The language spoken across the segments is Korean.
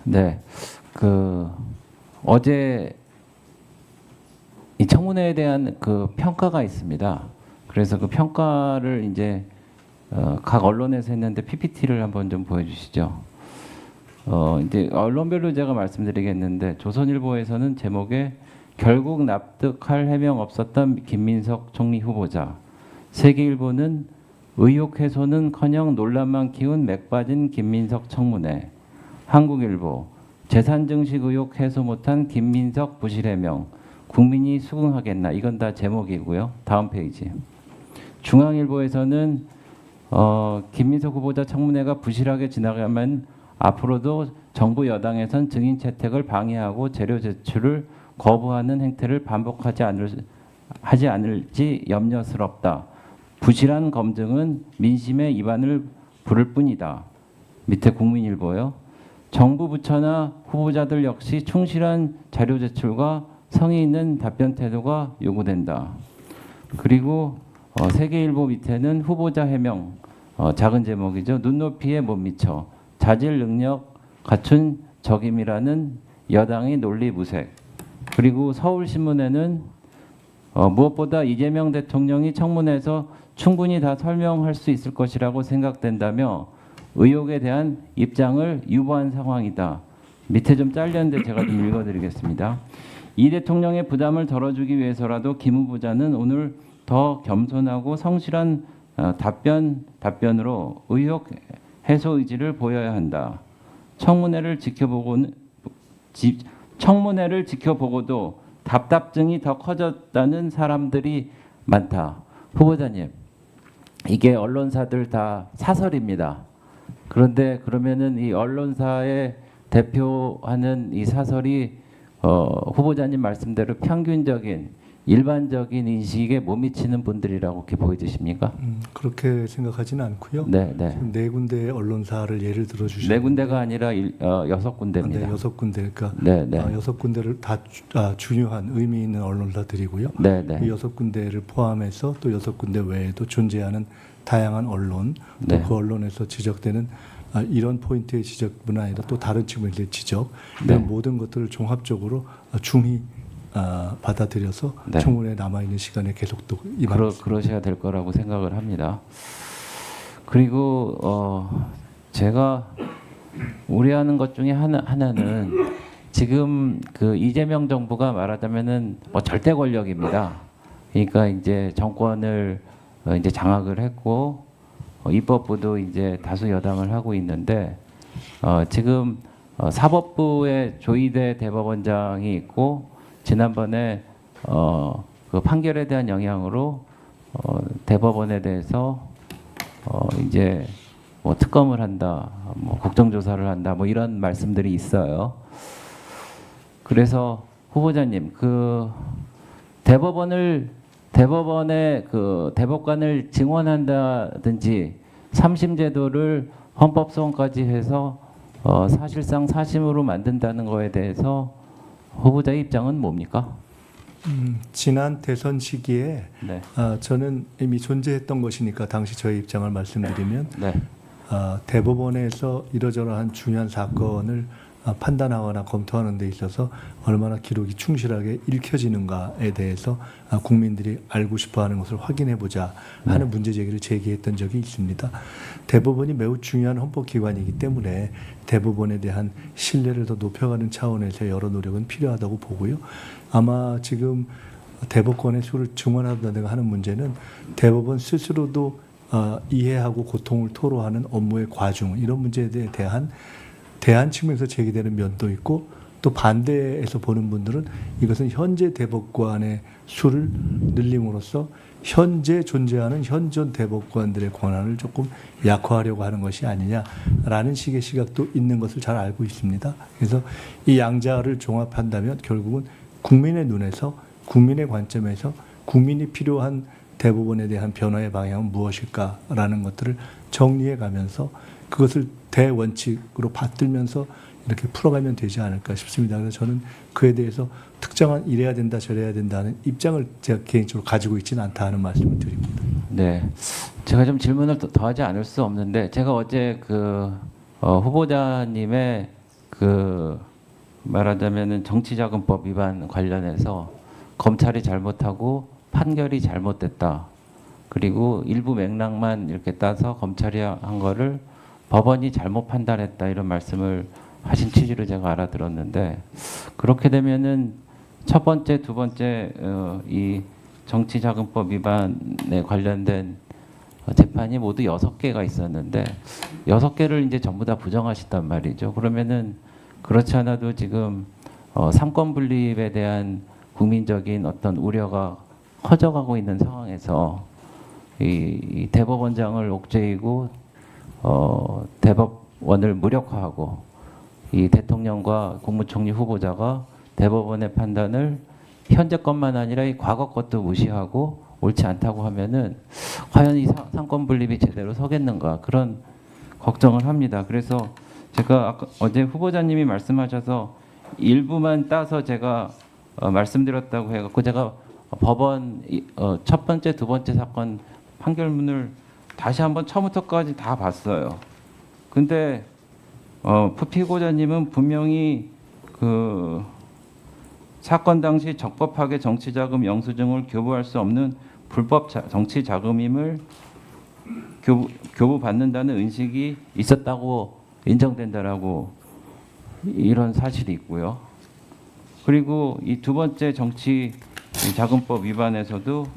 네, 그 어제 이 청문회에 대한 그 평가가 있습니다. 그래서 그 평가를 이제 각 언론에서 했는데 PPT를 한번 좀 보여주시죠. 이제 언론별로 제가 말씀드리겠는데 조선일보에서는 제목에 결국 납득할 해명 없었던 김민석 총리 후보자. 세계일보는 의혹 해소는커녕 논란만 키운 맥 빠진 김민석 청문회. 한국일보 재산 증식 의혹 해소 못한 김민석 부실 해명. 국민이 수긍하겠나. 이건 다 제목이고요. 다음 페이지. 중앙일보에서는 김민석 후보자 청문회가 부실하게 지나가면 앞으로도 정부 여당에선 증인 채택을 방해하고 자료 제출을 거부하는 행태를 반복하지 않을지 염려스럽다. 부실한 검증은 민심의 이반을 부를 뿐이다. 밑에 국민일보요. 정부 부처나 후보자들 역시 충실한 자료 제출과 성의 있는 답변 태도가 요구된다. 그리고 세계일보 밑에는 후보자 해명, 작은 제목이죠. 눈높이에 못 미쳐 자질 능력 갖춘 적임이라는 여당의 논리 무색. 그리고 서울신문에는 무엇보다 이재명 대통령이 청문회에서 충분히 다 설명할 수 있을 것이라고 생각된다며 의혹에 대한 입장을 유보한 상황이다. 밑에 좀 잘렸는데 제가 좀 읽어드리겠습니다. 이 대통령의 부담을 덜어주기 위해서라도 김 후보자는 오늘 더 겸손하고 성실한 답변으로 의혹 해소 의지를 보여야 한다. 청문회를 지켜보고도 답답증이 더 커졌다는 사람들이 많다. 후보자님, 이게 언론사들 다 사설입니다. 그런데 그러면은 이 언론사의 대표하는 이 사설이 후보자님 말씀대로 평균적인 일반적인 인식에 못 미치는 분들이라고 이렇게 보여지십니까? 그렇게 생각하지는 않고요. 네, 네. 지금 네 군데의 언론사를 예를 들어 주시는 네 군데가 아니라 6군데입니다. 네, 6군데. 그러니까 네, 네. 6군데를 다 중요한 의미 있는 언론사들이고요. 네, 네. 이 6군데를 포함해서 또 6군데 외에도 존재하는 다양한 언론, 네. 또 그 언론에서 지적되는 이런 포인트의 지적뿐 아니라 또 다른 측면의 지적, 네. 이런 모든 것들을 종합적으로 중히 받아들여서 네. 청문회에 남아있는 시간에 계속 또 그러셔야 될 거라고 생각을 합니다. 그리고 제가 우려하는 것 중에 하나는 지금 그 이재명 정부가 말하자면은 절대 권력입니다. 그러니까 이제 정권을 이제 장악을 했고 입법부도 이제 다수 여당을 하고 있는데 지금 사법부에 조희대 대법원장이 있고 지난번에 그 판결에 대한 영향으로 대법원에 대해서 이제 뭐 특검을 한다, 뭐 국정조사를 한다, 뭐 이런 말씀들이 있어요. 그래서 후보자님, 그 대법원의 그 대법관을 증원한다든지 3심 제도를 헌법소원까지 해서 사실상 사심으로 만든다는 거에 대해서 후보자의 입장은 뭡니까? 지난 대선 시기에 네. 저는 이미 존재했던 것이니까 당시 저의 입장을 말씀드리면 네. 대법원에서 이러저러한 중요한 사건을 판단하거나 검토하는 데 있어서 얼마나 기록이 충실하게 읽혀지는가에 대해서 국민들이 알고 싶어하는 것을 확인해보자 하는 문제 제기를 제기했던 적이 있습니다. 대법원이 매우 중요한 헌법기관이기 때문에 대법원에 대한 신뢰를 더 높여가는 차원에서 여러 노력은 필요하다고 보고요. 아마 지금 대법관의 수를 증원한다든가 하는 문제는 대법원 스스로도 이해하고 고통을 토로하는 업무의 과중, 이런 문제에 대한 대안 측면에서 제기되는 면도 있고, 또 반대에서 보는 분들은 이것은 현재 대법관의 수를 늘림으로써 현재 존재하는 현존 대법관들의 권한을 조금 약화하려고 하는 것이 아니냐라는 식의 시각도 있는 것을 잘 알고 있습니다. 그래서 이 양자를 종합한다면 결국은 국민의 눈에서, 국민의 관점에서 국민이 필요한 대법원에 대한 변화의 방향은 무엇일까라는 것들을 정리해 가면서 그것을 대원칙으로 받들면서 이렇게 풀어가면 되지 않을까 싶습니다. 그래서 저는 그에 대해서 특정한 이래야 된다 저래야 된다는 입장을 제가 개인적으로 가지고 있지는 않다 하는 말씀을 드립니다. 네, 제가 좀 질문을 더하지 않을 수 없는데 제가 어제 그 후보자님의 그 말하자면은 정치자금법 위반 관련해서 검찰이 잘못하고 판결이 잘못됐다. 그리고 일부 맥락만 이렇게 따서 검찰이 한 거를 법원이 잘못 판단했다 이런 말씀을 하신 취지로 제가 알아들었는데 그렇게 되면은 첫 번째, 두 번째 이 정치자금법 위반에 관련된 재판이 모두 6개가 있었는데 6개를 이제 전부 다 부정하셨단 말이죠. 그러면은 그렇지 않아도 지금 삼권 분립에 대한 국민적인 어떤 우려가 커져가고 있는 상황에서 이 대법원장을 옥죄이고 대법원을 무력화하고 이 대통령과 국무총리 후보자가 대법원의 판단을 현재 것만 아니라 이 과거 것도 무시하고 옳지 않다고 하면은 과연 이 삼권 분립이 제대로 서겠는가 그런 걱정을 합니다. 그래서 제가 아까 어제 후보자님이 말씀하셔서 일부만 따서 제가 말씀드렸다고 해갖고 제가 법원 첫 번째, 두 번째 사건 판결문을 다시 한번 처음부터까지 다 봤어요. 근데 피고자님은 분명히 그 사건 당시 적법하게 정치자금 영수증을 교부할 수 없는 불법 정치자금임을 교부받는다는 의식이 있었다고 인정된다라고 이런 사실이 있고요. 그리고 이 두 번째 정치자금법 위반에서도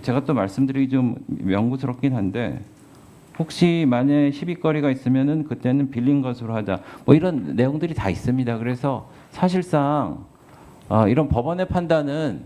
제가 또 말씀드리기 좀 명구스럽긴 한데 혹시 만에 시비거리가 있으면은 그때는 빌린 것으로 하자. 뭐 이런 내용들이 다 있습니다. 그래서 사실상 이런 법원의 판단은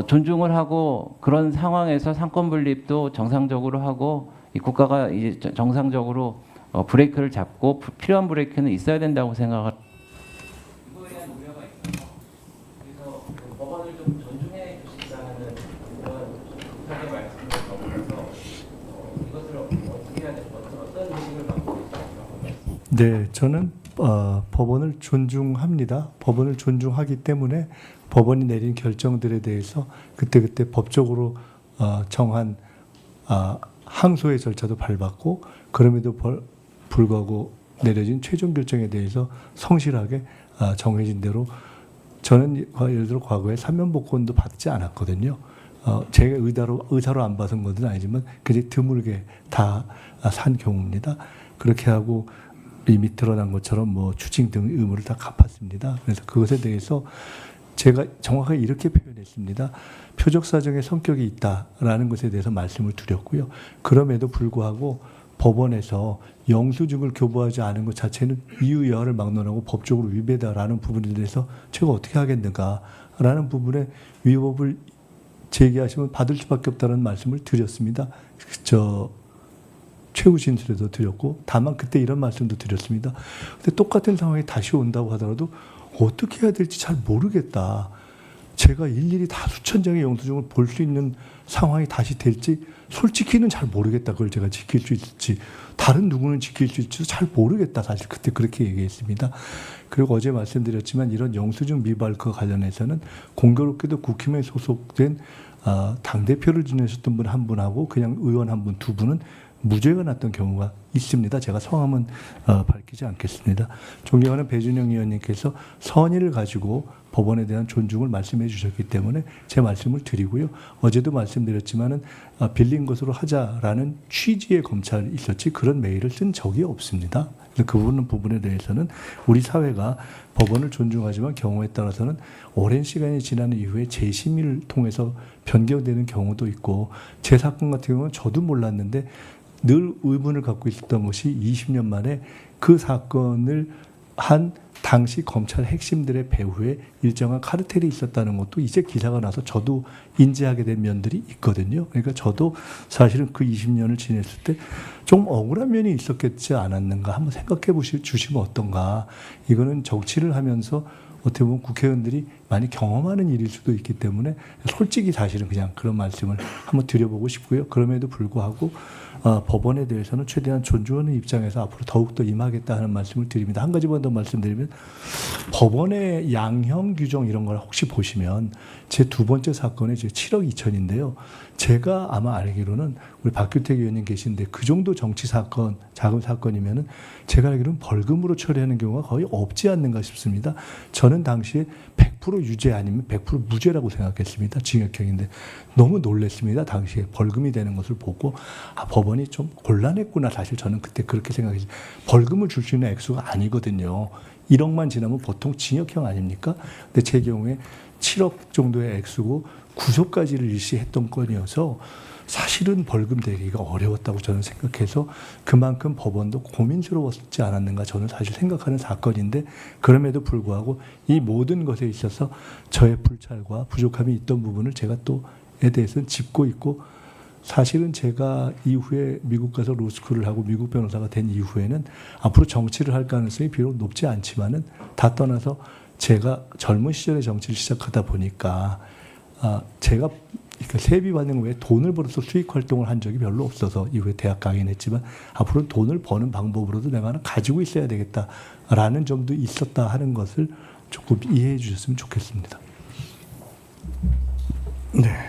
존중을 하고 그런 상황에서 상권 분립도 정상적으로 하고 이 국가가 이제 정상적으로 브레이크를 잡고 필요한 브레이크는 있어야 된다고 생각을. 이거에 대한 우려가 있어서 그래서 법원을 좀 존중해 주시자는 그런 부탁의 말씀을 넘어서 이것을 어떻게 해야 될 것 같아요? 어떤 의식을 갖고 계시나요? 네, 저는 법원을 존중합니다. 법원을 존중하기 때문에 법원이 내린 결정들에 대해서 그때그때 법적으로 정한 항소의 절차도 밟았고 그럼에도 불구하고 내려진 최종 결정에 대해서 성실하게 정해진 대로 저는 예를 들어 과거에 사면복권도 받지 않았거든요. 제가 의사로 안 받은 것은 아니지만 그게 드물게 다 산 경우입니다. 그렇게 하고 이미 드러난 것처럼 뭐 추징 등 의무를 다 갚았습니다. 그래서 그것에 대해서 제가 정확하게 이렇게 표현했습니다. 표적 사정의 성격이 있다라는 것에 대해서 말씀을 드렸고요. 그럼에도 불구하고 법원에서 영수증을 교부하지 않은 것 자체는 이유여하를 막론하고 법적으로 위배다라는 부분에 대해서 제가 어떻게 하겠는가라는 부분에 위법을 제기하시면 받을 수밖에 없다는 말씀을 드렸습니다. 최후 진술에도 드렸고 다만 그때 이런 말씀도 드렸습니다. 근데 똑같은 상황이 다시 온다고 하더라도 어떻게 해야 될지 잘 모르겠다. 제가 일일이 다 수천 장의 영수증을 볼 수 있는 상황이 다시 될지 솔직히는 잘 모르겠다. 그걸 제가 지킬 수 있을지 다른 누구는 지킬 수 있을지도 잘 모르겠다. 사실 그때 그렇게 얘기했습니다. 그리고 어제 말씀드렸지만 이런 영수증 미발과 관련해서는 공교롭게도 국힘에 소속된 당대표를 지내셨던 분 한 분하고 그냥 의원 한 분, 두 분은 무죄가 났던 경우가 있습니다. 제가 성함은 밝히지 않겠습니다. 존경하는 배준영 의원님께서 선의를 가지고 법원에 대한 존중을 말씀해 주셨기 때문에 제 말씀을 드리고요. 어제도 말씀드렸지만은 빌린 것으로 하자라는 취지의 검찰이 있었지 그런 메일을 쓴 적이 없습니다. 그 부분에 대해서는 우리 사회가 법원을 존중하지만 경우에 따라서는 오랜 시간이 지난 이후에 재심의를 통해서 변경되는 경우도 있고 제 사건 같은 경우는 저도 몰랐는데 늘 의문을 갖고 있었던 것이 20년 만에 그 사건을 한 당시 검찰 핵심들의 배후에 일정한 카르텔이 있었다는 것도 이제 기사가 나서 저도 인지하게 된 면들이 있거든요. 그러니까 저도 사실은 그 20년을 지냈을 때 좀 억울한 면이 있었겠지 않았는가 한번 생각해 주시면 어떤가. 이거는 정치를 하면서 어떻게 보면 국회의원들이 많이 경험하는 일일 수도 있기 때문에 솔직히 사실은 그냥 그런 말씀을 한번 드려보고 싶고요. 그럼에도 불구하고 법원에 대해서는 최대한 존중하는 입장에서 앞으로 더욱더 임하겠다 하는 말씀을 드립니다. 한 가지만 더 말씀드리면 법원의 양형 규정 이런 걸 혹시 보시면 제 두 번째 사건에 제 7억 2천인데요. 제가 아마 알기로는 우리 박규택 의원님 계신데 그 정도 정치 사건, 자금 사건이면은 제가 알기로는 벌금으로 처리하는 경우가 거의 없지 않는가 싶습니다. 저는 당시에 100% 유죄 아니면 100% 무죄라고 생각했습니다. 징역형인데 너무 놀랐습니다. 당시에 벌금이 되는 것을 보고 법원이 좀 곤란했구나. 사실 저는 그때 그렇게 생각했어요. 벌금을 줄 수 있는 액수가 아니거든요. 1억만 지나면 보통 징역형 아닙니까? 근데 제 경우에 7억 정도의 액수고 구속까지를 일시했던 건이어서 사실은 벌금 내리기가 어려웠다고 저는 생각해서 그만큼 법원도 고민스러웠지 않았는가 저는 사실 생각하는 사건인데 그럼에도 불구하고 이 모든 것에 있어서 저의 불찰과 부족함이 있던 부분을 제가 또에 대해서는 짚고 있고 사실은 제가 이후에 미국 가서 로스쿨을 하고 미국 변호사가 된 이후에는 앞으로 정치를 할 가능성이 비록 높지 않지만은 다 떠나서 제가 젊은 시절에 정치를 시작하다 보니까 제가 그러니까 세비 받는 외에 돈을 벌어서 수익 활동을 한 적이 별로 없어서 이후에 대학 강의는 했지만 앞으로 돈을 버는 방법으로도 내가 하나 가지고 있어야 되겠다라는 점도 있었다 하는 것을 조금 이해해 주셨으면 좋겠습니다. 네.